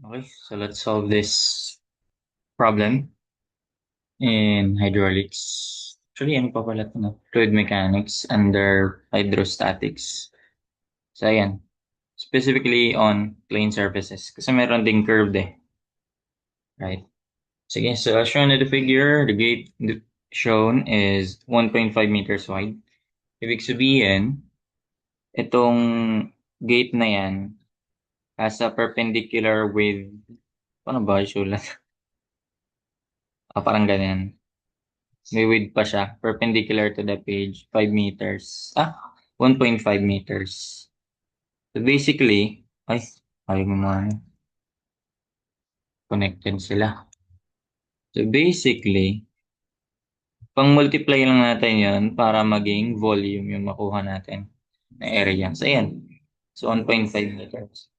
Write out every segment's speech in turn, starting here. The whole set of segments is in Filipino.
Okay, so let's solve this problem in hydraulics. Actually, ano pa pala ito, no? Fluid mechanics under hydrostatics. So, ayan. Specifically on plane surfaces. Kasi meron ding curved eh. Right? Sige, so as shown in the figure, the gate shown is 1.5 meters wide. Ibig sabihin, itong gate na yan has a perpendicular with, paano ba isulat? Parang ganyan. May width pa siya, perpendicular to the page, 5 meters. 1.5 meters. So basically, ayaw mo mga connected sila. So basically, pang-multiply lang natin yon para maging volume yung makuha natin na area. So ayan. So 1.5 meters.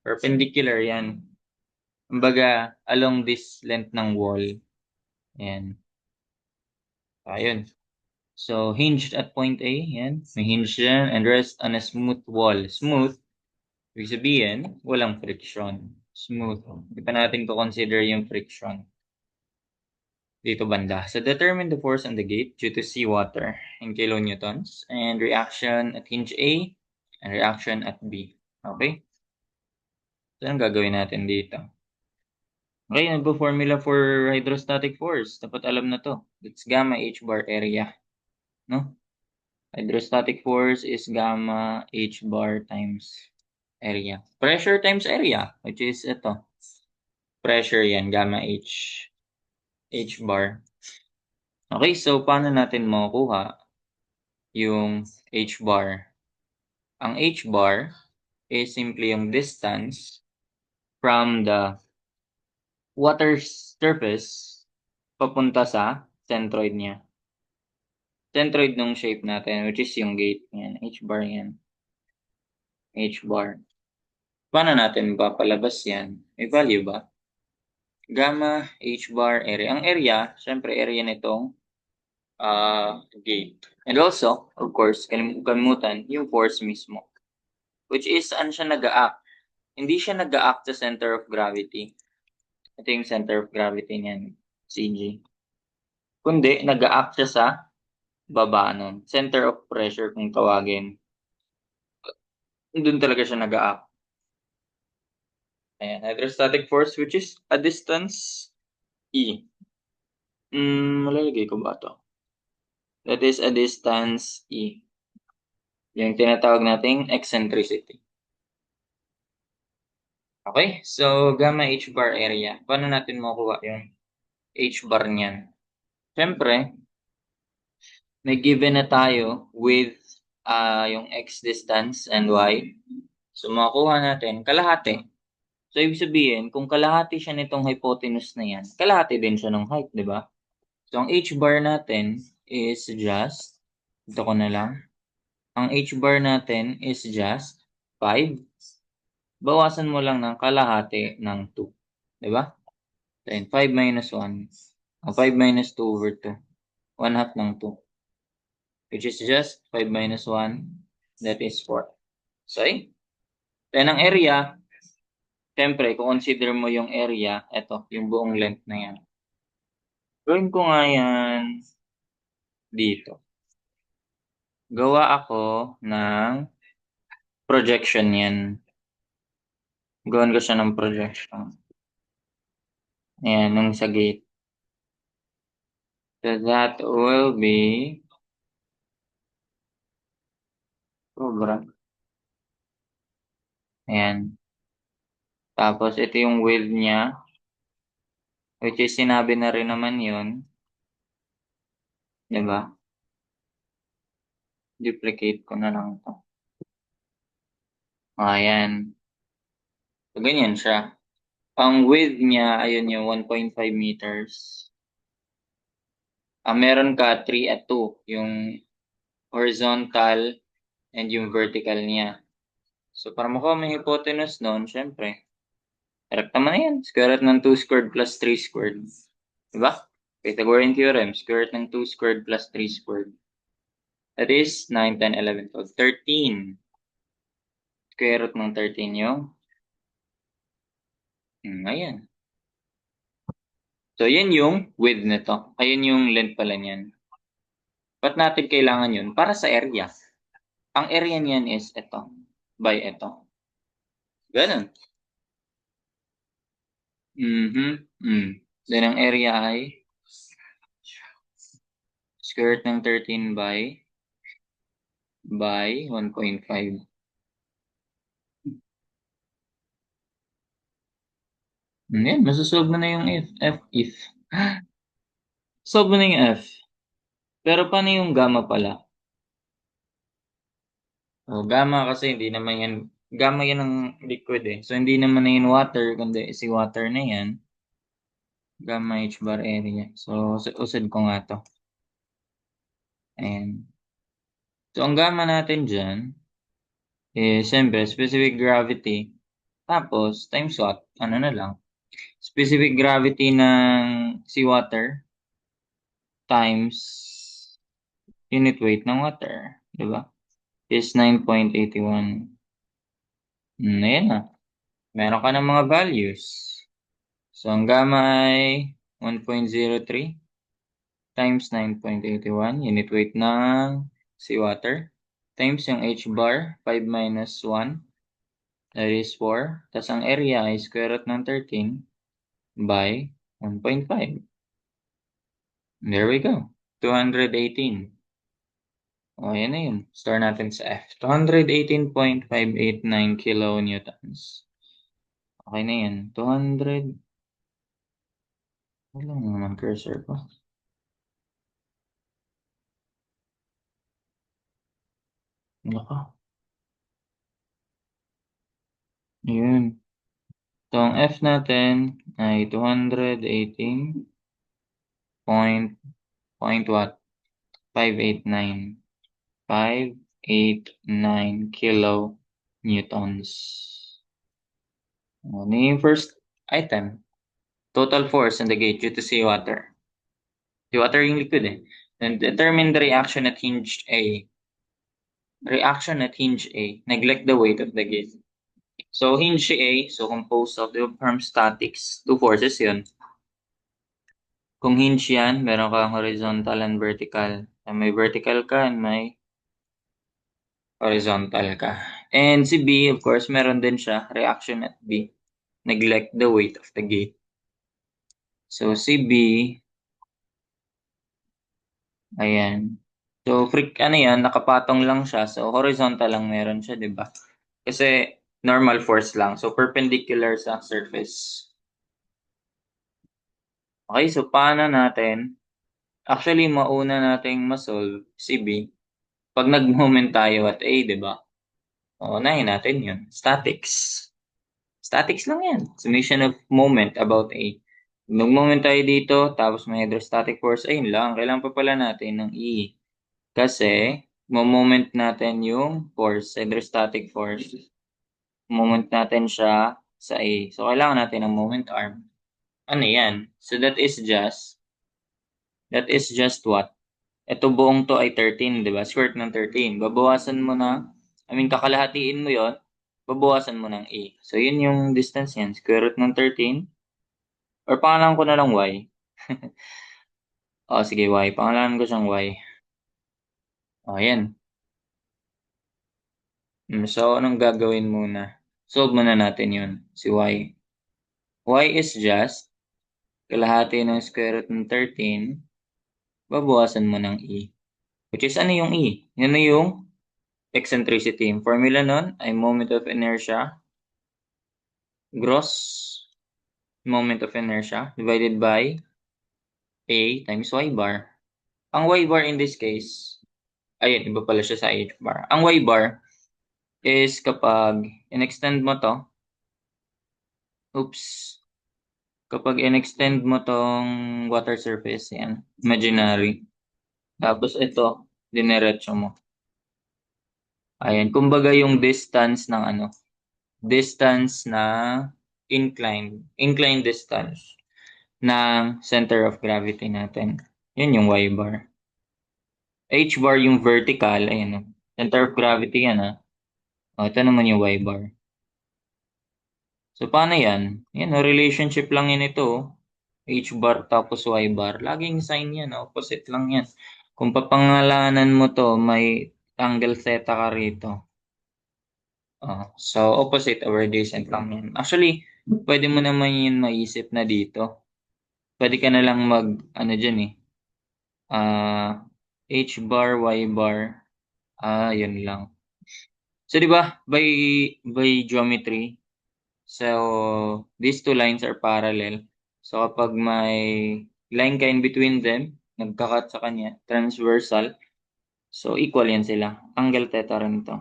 Perpendicular yan. Kumbaga, along this length ng wall. Ayan. Ayun. So, hinged at point A, yan. May hinge yan and rest on a smooth wall. Smooth, ibig sabihin, walang friction. Smooth. Hindi pa natin consider yung friction. Dito banda. So, determine the force on the gate due to seawater in kilonewtons and reaction at hinge A and reaction at B. Okay? So, anong gagawin natin dito? Okay, nagpo-formula for hydrostatic force. Dapat alam na to. It's gamma h bar area. No? Hydrostatic force is gamma h bar times area. Pressure times area, which is ito. Pressure yan, gamma h. H bar. Okay, so paano natin makukuha yung h bar? Ang h bar is simply yung distance from the water surface papunta sa centroid niya. Centroid nung shape natin, which is yung gate. Yan, h bar yan. H bar. Paano natin papalabas yan? May value ba? Gamma h bar area. Ang area, syempre area nitong gate. And also, of course, kalimutan yung force mismo. Which is, ano siya nag-a-act? Hindi siya nag-a-act sa center of gravity. Ito yung center of gravity niyan, CG. Kundi, nag-a-act siya sa baba nun. Center of pressure kung tawagin. Doon talaga siya nag-a-act. Ayan, hydrostatic force which is a distance E. Malalagay ko ba ito? That is a distance E. Yung tinatawag nating eccentricity. Okay, so gamma h bar area. Paano natin makuha yung h bar niyan? Siyempre, may given na tayo with yung x distance and y. So makuha natin kalahati. So ibig sabihin, kung kalahati siya nitong hypotenuse na yan, kalahati din siya ng height, di ba? So ang h bar natin is just, ito ko na lang, ang h bar natin is just 5. Bawasan mo lang ng kalahati ng 2. Diba? Then 5 minus 1. 5 minus 2 over 2. 1 half ng 2. Which is just 5 minus 1. That is 4. So, then ang area, siyempre, kung consider mo yung area, ito, yung buong length na yan. Gawin ko nga yan dito. Gawa ako ng projection yan. Gawin ko siya ng projection. Ayan, nung sa gate. So that will be program. Ayan. Tapos ito yung width niya. Which is sinabi na rin naman yun. Diba? Duplicate ko na lang ito. Ayan. So, ganyan siya. Ang width niya, ayun yung 1.5 meters. Meron ka 3 at 2. Yung horizontal and yung vertical niya. So, para makuha may hypotenuse nun, syempre, rekta mo na yan. Square root ng 2 squared plus 3 squared. Diba? Pythagorean theorem. Square root ng 2 squared plus 3 squared. That is 9, 10, 11, 12, 13. Square root ng 13 yung Ayan. So, yan yung width nito. Ayun yung length pala niyan. Ba't natin kailangan yun? Para sa area. Ang area niyan is ito. By ito. Ganun. Then ang area ay square root ng 13 by 1.5. Yan, masasolve mo na yung if. Solve mo na yung f. Pero paano yung gamma pala? O, gamma kasi hindi naman yan, gamma yan ng liquid eh. So, hindi naman na yun water, kundi si water na yan. Gamma h bar area. So, usad ko nga to. Ayan. So, ang gamma natin dyan is, siyempre, specific gravity. Tapos, times what? Ano na lang. Specific gravity ng seawater times unit weight ng water. Diba? Is 9.81. Ayan na. Meron ka ng mga values. So, ang gamma ay 1.03 times 9.81 unit weight ng seawater times yung h bar 5 minus 1 that is 4. Tapos ang area ay square root ng 13 by 1.5. There we go. 218. O, yan na yun. Store natin sa F. 218.589 kilonewtons. Okay na yan. 200. Wala naman cursor ko. Naka. Yun. So, ang F natin ay 218 what? 589. 589 kilonewtons. Ano yung first item? Total force in the gate due to seawater. Seawater yung liquid eh. Then determine the reaction at hinge A. Reaction at hinge A. Neglect the weight of the gate. So, hinge A, so composed of the firm statics. Two forces yun. Kung hinge yan, meron kang horizontal and vertical. May vertical ka and may horizontal ka. And si B, of course, meron din siya, reaction at B. Neglect the weight of the gate. So, si B, ayan. So, ano yan, nakapatong lang siya. So, horizontal lang meron siya, di ba? Kasi, normal force lang. So, perpendicular sa surface. Okay, so paano natin? Actually, mauna nating masolve si B. Pag nag-moment tayo at A, di ba? O, unahin natin yun. Statics. Statics lang yan. Summation of moment about A. Nag-moment tayo dito, tapos may hydrostatic force. Ayun lang. Kailangan pa pala natin ng E. Kasi, moment natin yung force, hydrostatic force. Moment natin siya sa A. So, kailangan natin ng moment arm. Ano yan? So, that is just what? Ito buong to ay 13, di ba? Square root ng 13. Babawasan mo na, kakalahatiin mo yon, babawasan mo ng A. So, yun yung distance yan. Square root ng 13. Or pangalan ko na lang Y. O, sige, Y. Pangalanan ko siyang Y. O, yan. So, anong gagawin muna? Solve muna natin yun. Si Y. Y is just kalahati ng square root ng 13. Babawasan mo ng E. Which is, ano yung E? Yan na yung eccentricity. Yung formula nun ay moment of inertia, gross moment of inertia, divided by A times Y bar. Ang Y bar in this case, ayun, iba pala siya sa H bar. Ang Y bar is kapag in-extend mo to, kapag in-extend mo tong water surface, yan, imaginary. Tapos ito, dinerecho mo. Ayan, kumbaga yung distance ng distance na inclined distance ng center of gravity natin. Yan yung Y bar. H bar yung vertical, ayan o. Center of gravity yan ha. O, ito naman yung Y bar. So, paano yan? Yan, no, relationship lang yan ito. H bar tapos Y bar. Laging sign yan, opposite lang yan. Kung papangalanan mo to, may angle theta ka rito. So, opposite over adjacent lang yan. Actually, pwede mo naman yun maisip na dito. Pwede ka na lang mag, ano dyan eh, H bar, Y bar. Yun lang. So, di ba, by geometry, so, these two lines are parallel. So, kapag may line ka in between them, nagkakat sa kanya, transversal, so equal yan sila. Angle theta rin ito.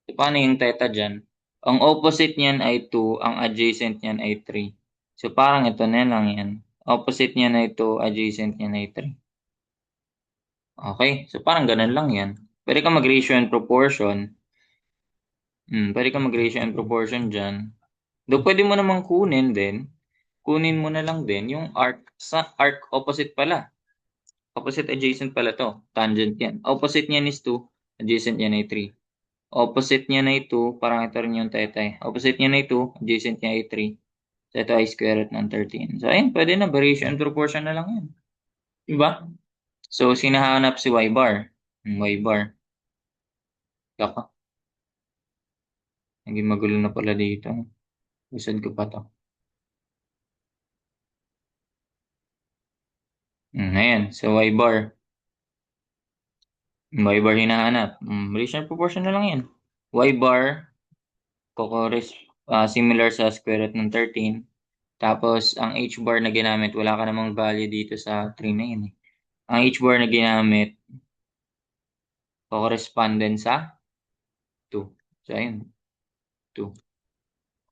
So, paano yung theta dyan? Ang opposite niyan ay 2, ang adjacent niyan ay 3. So, parang ito na lang yan. Opposite niyan ay 2, adjacent niyan ay 3. Okay? So, parang ganun lang yan. Pwede ka mag-ratio and proportion. Pwede ka mag-ratio and proportion dyan. Do pwede mo namang kunin din. Kunin mo na lang din yung arc sa arc opposite pala. Opposite adjacent pala to. Tangent yan. Opposite niyan is 2. Adjacent niyan ay 3. Opposite niya ay 2. Parang ito rin yung theta eh. Opposite niya ay 2. Adjacent niya ay 3. So, ito ay square root ng 13. So, ayun. Pwede na. Variation and proportion na lang yan. Diba? So, sinahanap si y bar. Y bar. Kaka. Naging magulo na pala dito. Usad ko pa to. Ayan. So, y bar. Y bar hinahanap. Variation and proportion na lang yan. Y bar. Kokores. Similar sa square root ng 13. Tapos, ang h bar na ginamit, wala ka namang value dito sa 3 na yun eh. Ang h bar na ginamit, correspondent sa 2. So, ayun, 2.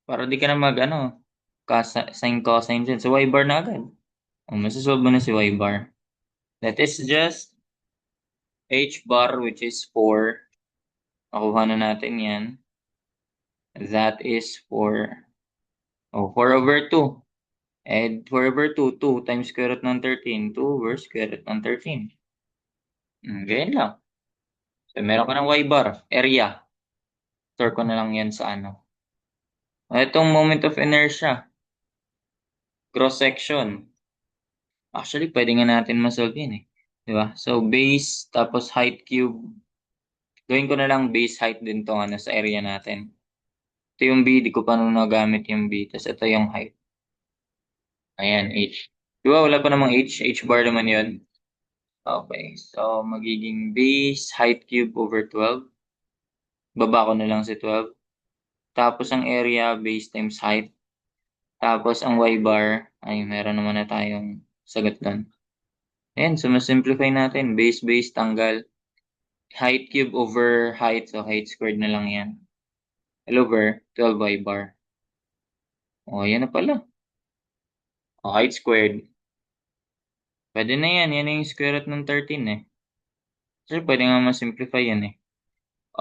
Para di ka na mag, sin cosine dyan. So, y bar na agad. Masasolve mo na si y bar. That is just h bar, which is 4. Nakuha na natin yan. That is 4. 4 over 2. And 4 over 2, 2 times square root ng 13. 2 over square root ng 13. Ganyan lang. So, meron ka ng y bar, area. Store ko na lang yan sa ano. Itong moment of inertia, cross section. Actually, pwede nga natin masolve yun eh. Di ba? So, base, tapos height cube. Gawin ko na lang base height din to ano, sa area natin. Ito yung B, di ko pa nung nagamit yung B. Tapos ito yung height. Ayan, H. Di ba? Wala pa namang H. H bar naman yun. Okay. So, magiging base height cube over 12. Baba ko na lang si 12. Tapos ang area, base times height. Tapos ang y bar, ay meron naman na tayong sagot doon. Ayan, so mas-simplify natin. Base, tanggal. Height cube over height, so height squared na lang yan. L over 12y bar. Yan na pala. Height squared. Pwede na yan. Yan na yung square root ng 13 eh. So, pwede nga mas-simplify yan eh.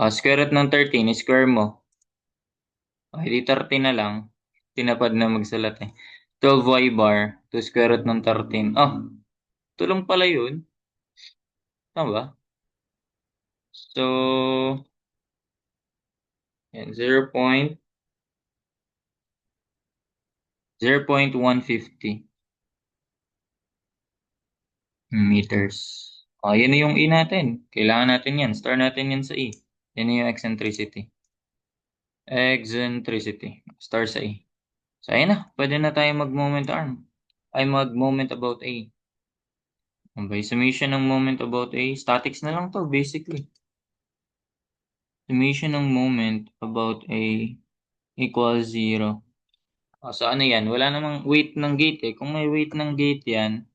Square root ng 13, square mo. Di 13 na lang. Tinapad na magsulat eh. 12y bar to square root ng 13. Tulong pala yun. Tama ba? So, yan, 0.150 meters. Yan na yung E natin. Kailangan natin yan. Store natin yan sa E. Yan na yung eccentricity. Eccentricity. Store sa E. So, ayun na. Pwede na tayo mag-moment arm. Ay, mag-moment about A. By summation ng moment about A, statics na lang to, basically. Summation ng moment about A equals 0. So, ano yan? Wala namang weight ng gate eh. Kung may weight ng gate yan,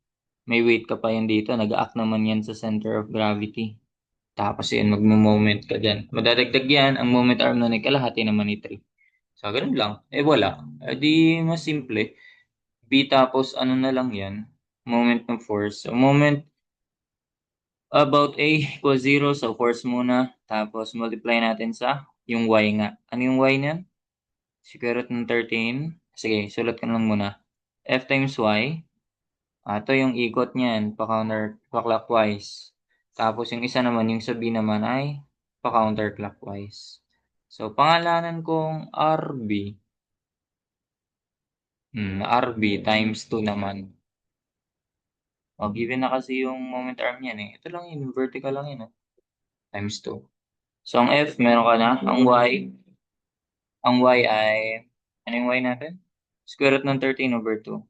may weight ka pa yan dito. Nag-act naman yan sa center of gravity. Tapos yun, magmo-moment ka dyan. Madadagdag yan, ang moment arm na kalahati naman ni 3. So, ganun lang. Wala. Di mas simple. B tapos ano na lang yan. Moment ng force. So, moment about A equals 0. So, force muna. Tapos, multiply natin sa yung Y nga. Ano yung Y niyan? Square root ng 13. Sige, sulat ko lang muna. F times Y. Ito yung ikot niyan, pa-clockwise. Tapos yung isa naman, yung sa B naman ay pa-counterclockwise. So, pangalanan kong RB. RB times 2 naman. Given na kasi yung moment arm niyan eh. Ito lang yun, vertical lang yun times 2. So, ang F, meron ka na. Ang Y ay, ano yung Y natin? Square root ng 13/2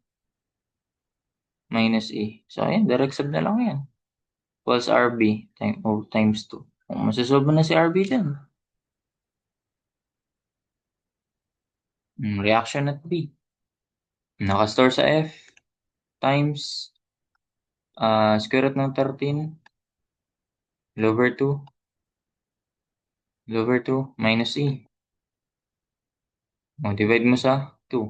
minus E. So, ayan, direct sub na lang yan. Equals RB times 2. Masasolve mo na si RB dyan. Reaction at B. Nakastore sa F times square root ng 13 over 2 minus E. Divide mo sa 2.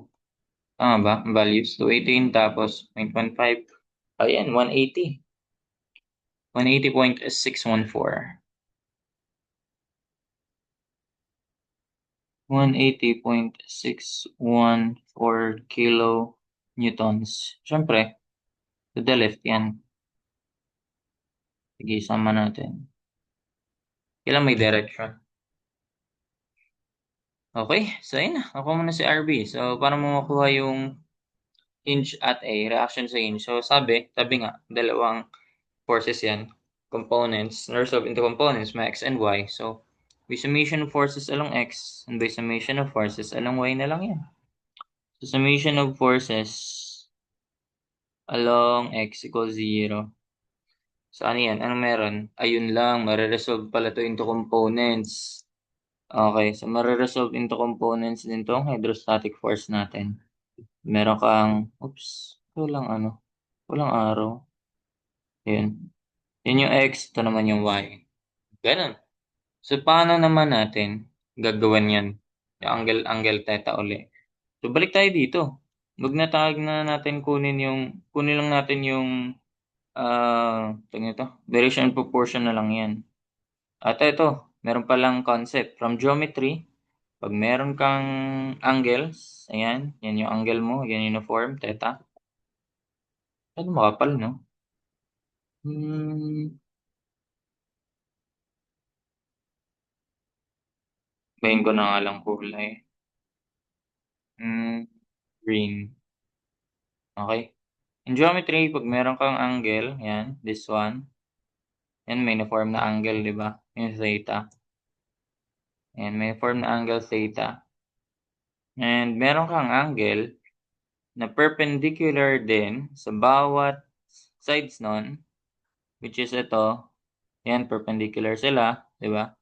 Tama ba? Values. 218 tapos 0.15. Ayan, 180. 180.614. 180.614 kilonewtons. Siyempre, to the left yan. Sige, isama natin. Kailan may direction. Okay, so ayun na. Ako muna si RB. So, para mo makuha yung hinge at A, reaction sa hinge. So, sabi nga, dalawang forces yan. Components, resolve into components, may X and Y. So, by summation of forces along X and by summation of forces along Y na lang yan. So, summation of forces along X equals 0. So, ano yan? Anong meron? Ayun lang, mariresolve pala to into components. Okay, so mariresolve into components din tong hydrostatic force natin. Meron kang, walang arrow. Yun. Yun yung X, ito naman yung Y. Ganun. So, paano naman natin gagawin yan? Yung angle theta uli. So, balik tayo dito. Magnatag na natin kunin lang natin yung, variation and proportion na lang yan. At ito, meron palang concept. From geometry, pag meron kang angles, ayan, yan yung angle mo, yan uniform, theta. Ano makapal, no? Bayin ko na nga lang kulay. Green. Okay. In geometry, pag meron kang angle, yan, this one, yan, may uniform na angle, di ba? Yung theta. Yan, may uniform na angle theta. And meron kang angle na perpendicular din sa bawat sides nun, which is ito, yan, perpendicular sila, di ba?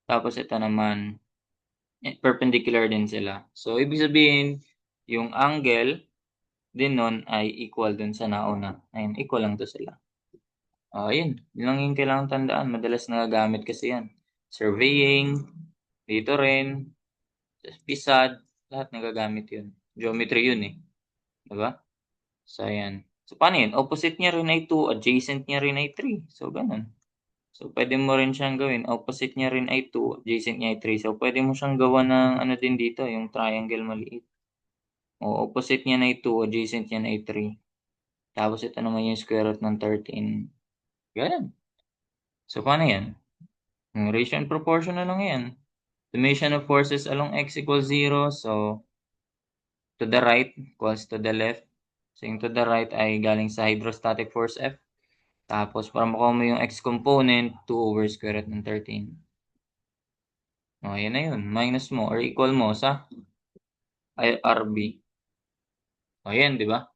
Tapos ito naman, perpendicular din sila. So, ibig sabihin, yung angle din nun ay equal dun sa nauna. Ayun, equal lang to sila. Yun. Yun lang yung kailangan tandaan. Madalas nagagamit kasi yan. Surveying, dito rin, PSAD, lahat nagagamit yun. Geometry yun eh. Diba? So, ayan. So, paano yun? Opposite niya rin ay 2, adjacent niya rin ay 3. So, ganun. So, pwede mo rin siyang gawin. Opposite niya rin ay 2, adjacent niya ay 3. So, pwede mo siyang gawa ng ano din dito, yung triangle maliit. Opposite niya ay 2, adjacent niya ay 3. Tapos, ito naman yung square root ng 13. Ganun. So, paano yan? Ratio and proportion na lang yan. Summation of forces along X equals 0. So, to the right equals to the left. So, yung to the right ay galing sa hydrostatic force F. Tapos, para makuha mo yung X component, 2 over square root ng 13. Yan na yun. Minus mo or equal mo sa RB. Yan, di ba?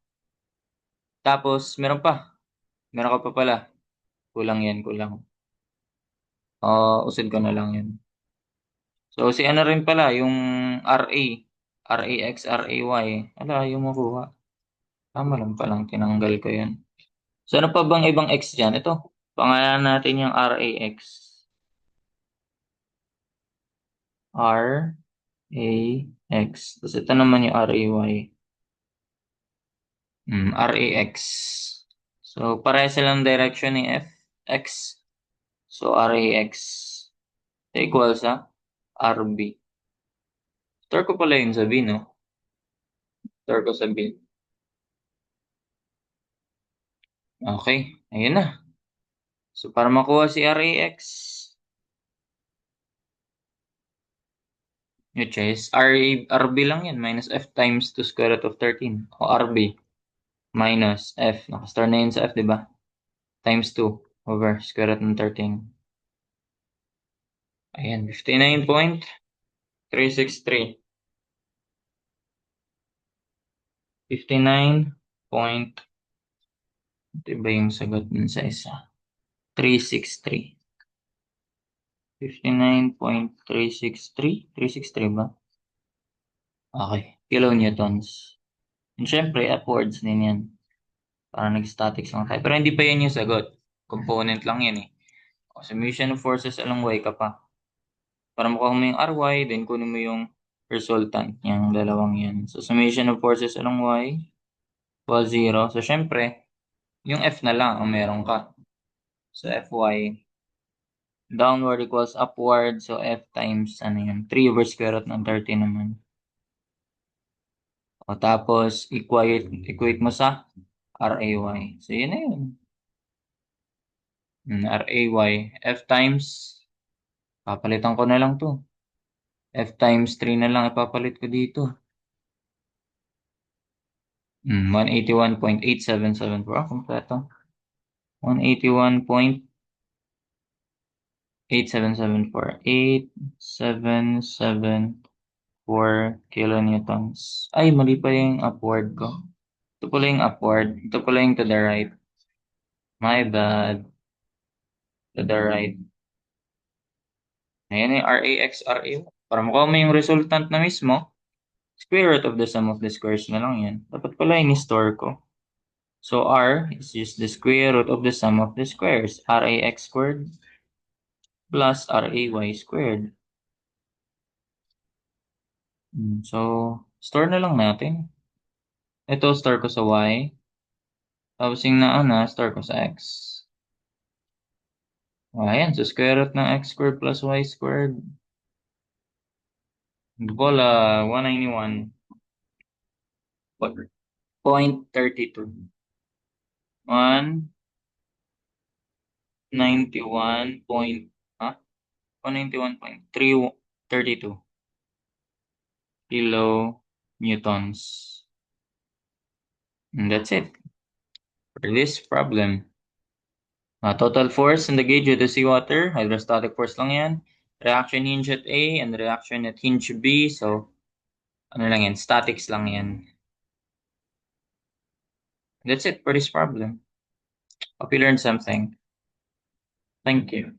Tapos, meron pa. Meron ka pa pala. Kulang yan, kulang. Usid ko na lang yan. So, si ano rin pala, yung RA. RAX, RAY. Yung makuha. Tama lang palang tinanggal ko yan. So, ano pa bang ibang X dyan? Ito. Pangalan natin yung RAX. RAX. Tapos ito naman yung RAY. RAX. So, pareha silang direction ni X. So, RAX equals sa RB. Store ko pala yun sa B, no? Store ko sa B. Okay. Ayun na. So, para makuha si RAX, which is RB lang yan, minus F times 2 square root of 13. O RB, minus F. Nakastar na yun sa F, di ba? Times 2 over square root ng 13. Ayan, 59.363. 59 point, ito ba yung sagot dun sa isa? 363. 59.363? 363 ba? Okay. Kilonewtons. And syempre, upwards din yan. Parang nag-statics lang tayo. Pero hindi pa yan yung sagot. Component lang yan eh. O, summation of forces along y ka pa. Para makuha mo yung Ry, then kunin mo yung resultant niyang dalawang yan. So, summation of forces along y equals 0. So, syempre, yung F na lang ang meron ka. So, Fy downward equals upward. So, F times, ano yun, 3 over square root ng 30 naman. O, tapos, equate mo sa Ray. So, yun na yun. Ray. F times, papalitan ko na lang to. F times 3 na lang ipapalit ko dito. 181.877 ah, kompleto. 181.8774. 8774 kilonewtons. Ay, mali pa yung upward ko. Ito pala yung upward. Ito pala yung to the right. My bad. To the right. Ayan yung RAX, RA. Para mukha mo yung resultant na mismo, square root of the sum of the squares na lang yan. Dapat pala yung store ko. So R is just the square root of the sum of the squares. RAX squared plus RAY squared. So, store na lang natin. Ito, store ko sa Y. Tapos yung store ko sa X. Ayan, so square root ng X squared plus Y squared. Bola, 191.32. 191 point, 191.332 kilonewtons. And that's it for this problem. Total force in the gauge of the seawater, hydrostatic force lang yan. Reaction hinge at A and reaction at hinge B. So, ano lang yan, statics lang yan. That's it for this problem. Hope you learned something. Thank you.